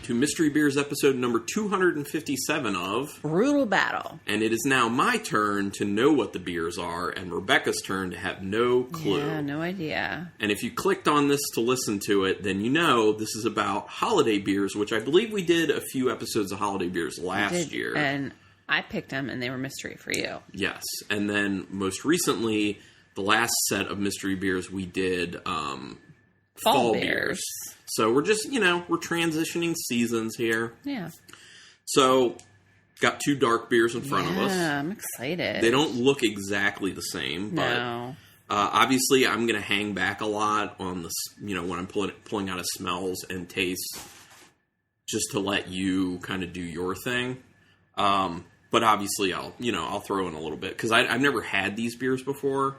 to Mystery Beers episode number 257 of Brutal Battle. And it is now my turn to know what the beers are, and Rebecca's turn to have no clue. Yeah, no idea. And if you clicked on this to listen to it, then you know this is about holiday beers, which I believe we did a few episodes of holiday beers last year. And I picked them, and they were mystery for you. Yes. And then most recently, the last set of mystery beers we did fall beers. So we're just, we're transitioning seasons here. Yeah. So, got two dark beers in front of us. Yeah, I'm excited. They don't look exactly the same, but no. Obviously I'm going to hang back a lot on this, when I'm pulling out of smells and tastes, just to let you kind of do your thing. But obviously I'll throw in a little bit, because I've never had these beers before.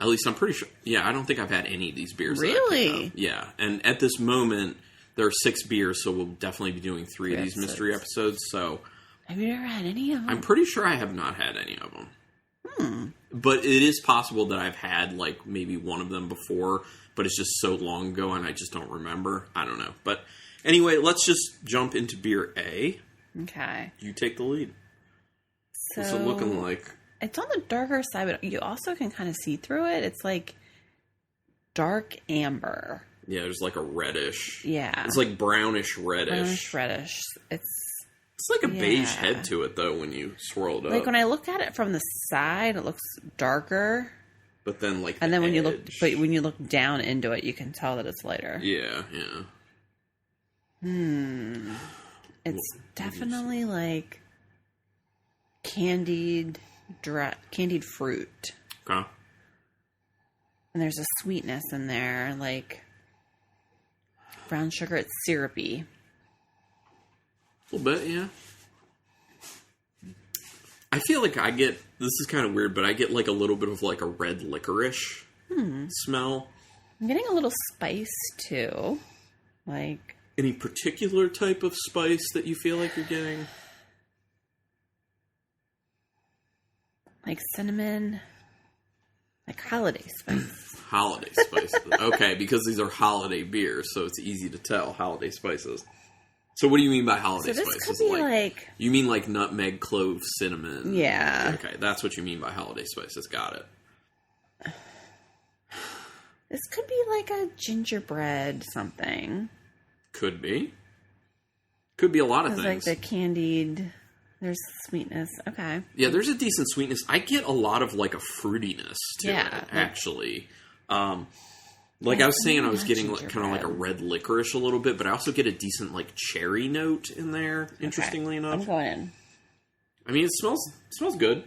At least I'm pretty sure. Yeah, I don't think I've had any of these beers. Really? Yeah. And at this moment, there are 6 beers, so we'll definitely be doing 3 of these mystery episodes. So, have you ever had any of them? I'm pretty sure I have not had any of them. But it is possible that I've had, maybe one of them before, but it's just so long ago and I just don't remember. I don't know. But anyway, let's just jump into beer A. Okay. You take the lead. So, what's it looking like? It's on the darker side, but you also can kind of see through it. It's like dark amber. Yeah, there's like a reddish. Yeah. It's like brownish reddish. Brownish reddish. It's like a beige head to it, though, when you swirl it up. Like, when I look at it from the side, it looks darker. But then, when you look down into it, you can tell that it's lighter. Yeah. It's definitely like candied fruit. Okay. And there's a sweetness in there, like brown sugar. It's syrupy. A little bit, yeah. I feel like this is kind of weird, but I get like a little bit of like a red licorice smell. I'm getting a little spice too. Like, any particular type of spice that you feel like you're getting? Like cinnamon, like holiday spice. Holiday spices. Okay, because these are holiday beers, so it's easy to tell holiday spices. So what do you mean by holiday spices? Could be like... You mean like nutmeg, clove, cinnamon? Yeah. Okay, that's what you mean by holiday spices. Got it. This could be like a gingerbread something. Could be. Could be a lot of things. Like the candied... There's sweetness. Okay. Yeah, there's a decent sweetness. I get a lot of like a fruitiness to it, actually. Like I was saying, I was getting like, kind of like a red licorice a little bit, but I also get a decent like cherry note in there, interestingly enough. I'm going in. I mean, it smells good.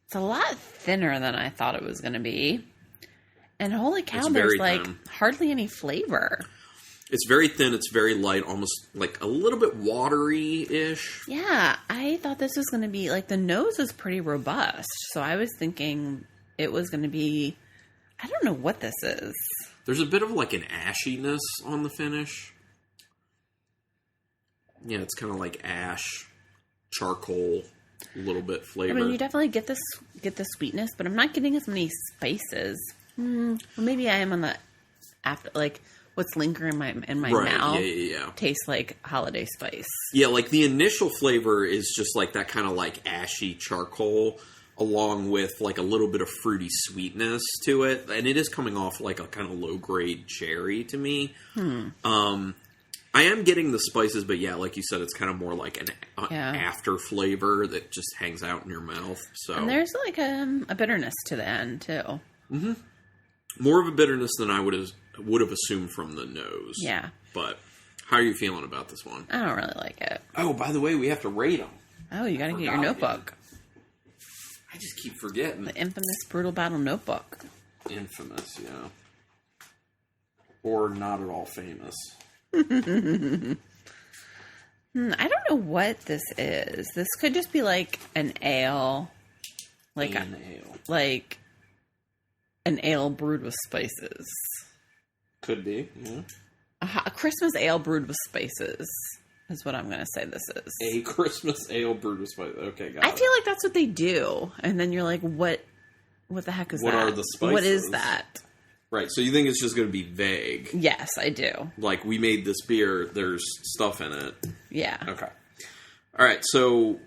It's a lot thinner than I thought it was going to be. And holy cow, there's like hardly any flavor. It's very thin. It's very light, almost like a little bit watery-ish. Yeah, I thought this was going to be like, the nose is pretty robust. So I was thinking it was going to be, I don't know what this is. There's a bit of like an ashiness on the finish. Yeah, it's kind of like ash, charcoal, a little bit flavor. I mean, you definitely get the sweetness, but I'm not getting as many spices. Well, maybe I am on the after, like what's lingering in my mouth. Yeah. Tastes like holiday spice. Yeah, like the initial flavor is just like that kind of like ashy charcoal, along with like a little bit of fruity sweetness to it, and it is coming off like a kind of low grade cherry to me. I am getting the spices, but yeah, like you said, it's kind of more like an after flavor that just hangs out in your mouth. So, and there's like a bitterness to the end too. Mm-hmm. More of a bitterness than I would have assumed from the nose. Yeah. But how are you feeling about this one? I don't really like it. Oh, by the way, we have to rate them. Oh, you got to get your notebook. I just keep forgetting. The infamous Brutal Battle notebook. Infamous, yeah. Or not at all famous. I don't know what this is. This could just be like an ale. Like an ale. Like an ale brewed with spices. Could be, yeah. A Christmas ale brewed with spices is what I'm going to say this is. A Christmas ale brewed with spices. Okay, got it. I feel like that's what they do. And then you're like, what the heck is that? What are the spices? What is that? Right, so you think it's just going to be vague. Yes, I do. Like, we made this beer, there's stuff in it. Yeah. Okay. All right, so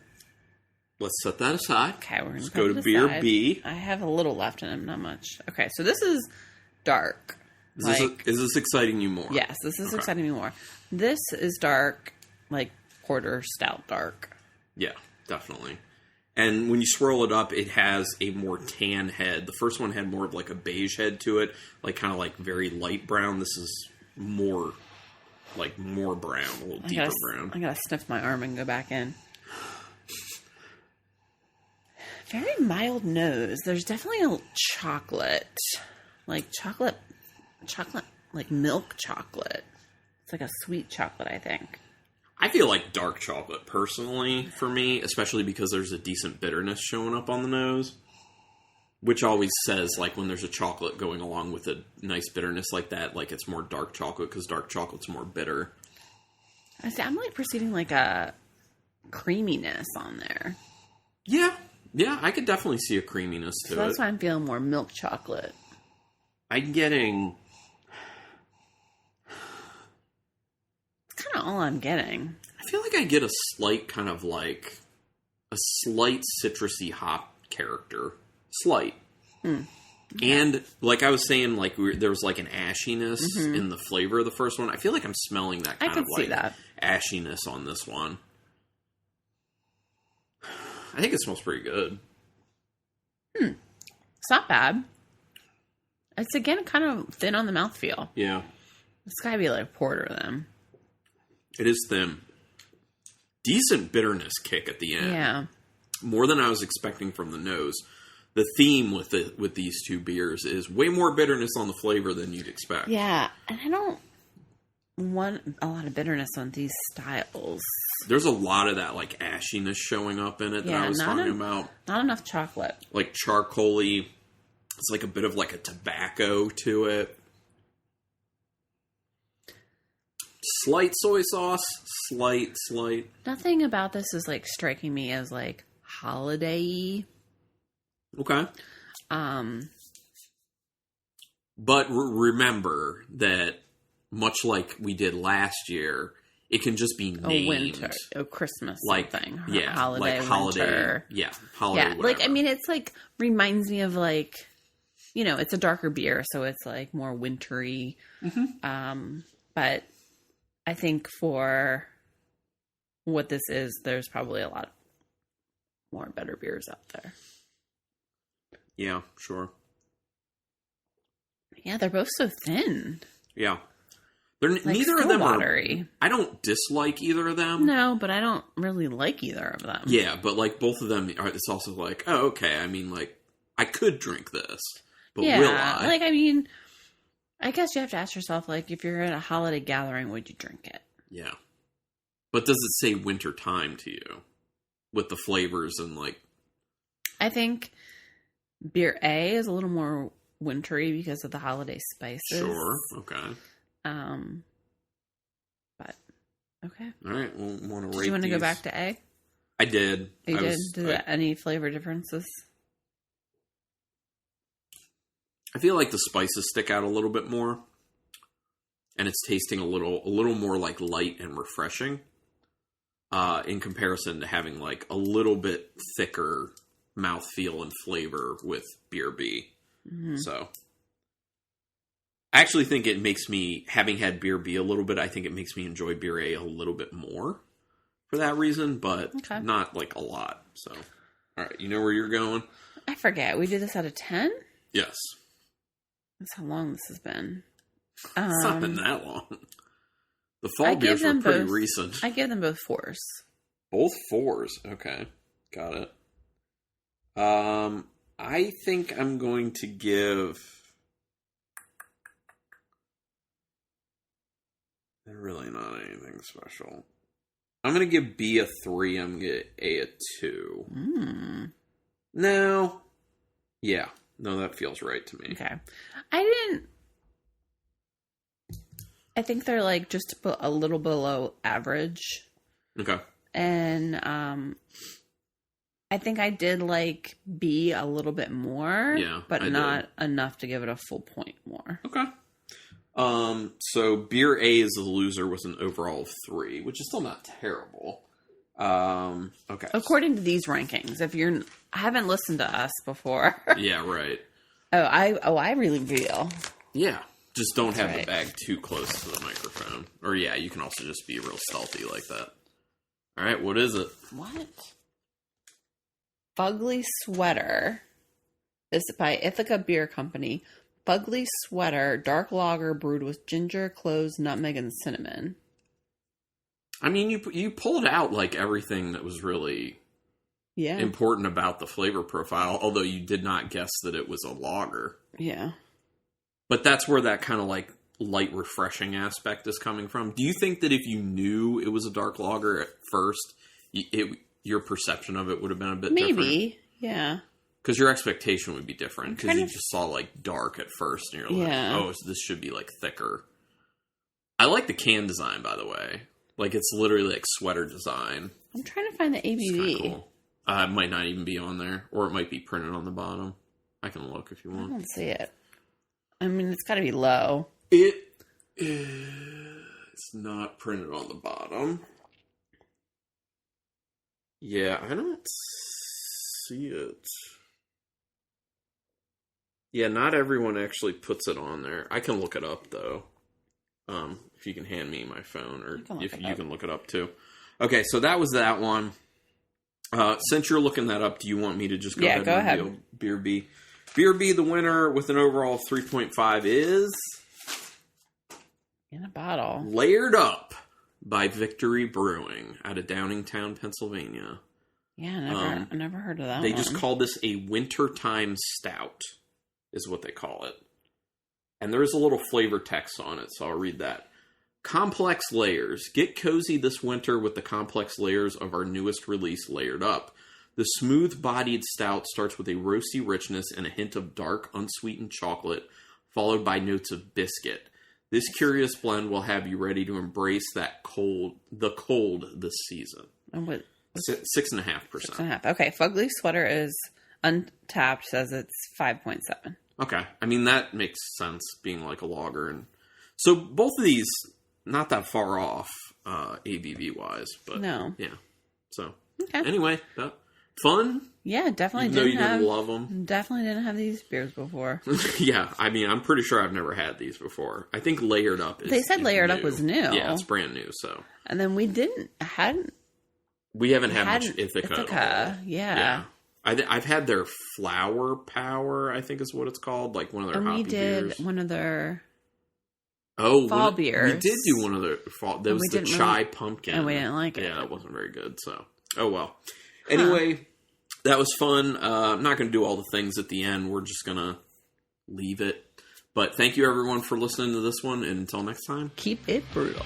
let's set that aside. Okay, we're going to go to beer B. I have a little left in it, not much. Okay, so this is dark. Is this exciting you more? Yes, this is exciting me more. This is dark, like porter stout dark. Yeah, definitely. And when you swirl it up, it has a more tan head. The first one had more of like a beige head to it, like kind of like very light brown. This is more brown, a little deeper brown. I gotta sniff my arm and go back in. Very mild nose. There's definitely a chocolate, like milk chocolate. It's like a sweet chocolate, I think. I feel like dark chocolate, personally, for me, especially because there's a decent bitterness showing up on the nose, which always says, like, when there's a chocolate going along with a nice bitterness like that, like, it's more dark chocolate, because dark chocolate's more bitter. I'm, like, perceiving, like, a creaminess on there. Yeah, I could definitely see a creaminess to it. That's why I'm feeling more milk chocolate. I'm getting... Kind of all I'm getting. I feel like I get a slight kind of like a slight citrusy hop character. Slight. Okay. And like I was saying, like there was like an ashiness in the flavor of the first one. I feel like I'm smelling that kind of like ashiness on this one. I think it smells pretty good. It's not bad. It's again kind of thin on the mouthfeel. Yeah. It's gotta be like porter then. It is thin. Decent bitterness kick at the end. Yeah. More than I was expecting from the nose. The theme with these two beers is way more bitterness on the flavor than you'd expect. Yeah, and I don't want a lot of bitterness on these styles. There's a lot of that like ashiness showing up in it that I was talking about. Not enough chocolate. Like charcoaly. It's like a bit of like a tobacco to it. Slight soy sauce. Slight. Nothing about this is like striking me as like holiday-y. Okay. But remember that much like we did last year, it can just be named. A Christmas like, something. Yeah. Holiday, like holiday. winter. Yeah. Holiday, yeah. whatever. Like, I mean, it's like, reminds me of like, you know, it's a darker beer, so it's like more wintry. But I think for what this is, there's probably a lot more better beers out there. Yeah, sure. Yeah, they're both so thin. Yeah. They're like neither of them watery. I don't dislike either of them. No, but I don't really like either of them. Yeah, but like both of them, it's also like, oh, okay. I mean, like, I could drink this, but will I? Like, I mean, I guess you have to ask yourself, like, if you're at a holiday gathering, would you drink it? Yeah. But does it say winter time to you? With the flavors and like... I think beer A is a little more wintry because of the holiday spices. Sure, okay. But, okay. All right, we'll want to rate Do you want to these. go back to A? I did. You did? Did any flavor differences? I feel like the spices stick out a little bit more. And it's tasting a little more like light and refreshing. In comparison to having like a little bit thicker mouthfeel and flavor with beer B. So I actually think it makes me, having had beer B a little bit, I think it makes me enjoy beer A a little bit more for that reason, but not like a lot. So, all right, you know where you're going? I forget. We did this out of 10? Yes. That's how long this has been. It's not been that long. The fall beers were pretty recent. I give them both 4s. Both 4s. Okay. Got it. I think I'm going to give... They're really not anything special. I'm going to give B a 3. I'm going to get A a 2. No. Yeah. No, that feels right to me. Okay. I think they're like just a little below average. Okay. And I think I did like B a little bit more. Yeah, but I not enough to give it a full point more. Okay. So beer A is the loser with an overall of 3, which is still not terrible. Okay. According to these rankings, if you're haven't listened to us before. Yeah, right. I really feel. Yeah. Just don't have the bag too close to the microphone. Or yeah, you can also just be real stealthy like that. All right, what is it? What? Fugly Sweater. This is by Ithaca Beer Company. Fugly Sweater, dark lager brewed with ginger, cloves, nutmeg, and cinnamon. I mean, you pulled out like everything that was really important about the flavor profile, although you did not guess that it was a lager. Yeah. But that's where that kind of like light refreshing aspect is coming from. Do you think that if you knew it was a dark lager at first, your perception of it would have been a bit different? Maybe, yeah. Because your expectation would be different. Because you just saw like dark at first, and you're like, oh, so this should be like thicker. I like the can design, by the way. Like it's literally like sweater design. I'm trying to find the ABV. Cool. It might not even be on there, or it might be printed on the bottom. I can look if you want. I don't see it. I mean, it's got to be low. It's not printed on the bottom. Yeah, I don't see it. Yeah, not everyone actually puts it on there. I can look it up, though. If you can hand me my phone, or if you can look it up, too. Okay, so that was that one. Since you're looking that up, do you want me to just go ahead and reveal Beer B? Beer B, the winner with an overall of 3.5 is... In a bottle. Layered Up by Victory Brewing out of Downingtown, Pennsylvania. Yeah, I never heard of that They just call this a wintertime stout, is what they call it. And there is a little flavor text on it, so I'll read that. Complex layers. Get cozy this winter with the complex layers of our newest release, Layered Up. The smooth-bodied stout starts with a roasty richness and a hint of dark, unsweetened chocolate, followed by notes of biscuit. This curious blend will have you ready to embrace the cold this season. And what? 6.5%. 6.5. Okay, Fugly Sweater is Untapped, says it's 5.7. Okay, I mean that makes sense, being like a lager, and so both of these not that far off ABV wise, but no, yeah. So anyway, fun. Yeah, definitely. Even though you didn't love them, definitely didn't have these beers before. Yeah, I mean, I'm pretty sure I've never had these before. I think Layered Up is. They said Layered Up was new. Yeah, it's brand new. So, and then we haven't had much Ithaca. At all. Yeah. I've had their Flower Power, I think is what it's called, like one of their hoppy beers. We did one of their fall beers. We did do one of their fall. That was the chai pumpkin, and we didn't like it. Yeah, it wasn't very good. So, oh well. Anyway, that was fun. I'm not going to do all the things at the end. We're just going to leave it. But thank you everyone for listening to this one, and until next time, keep it brutal.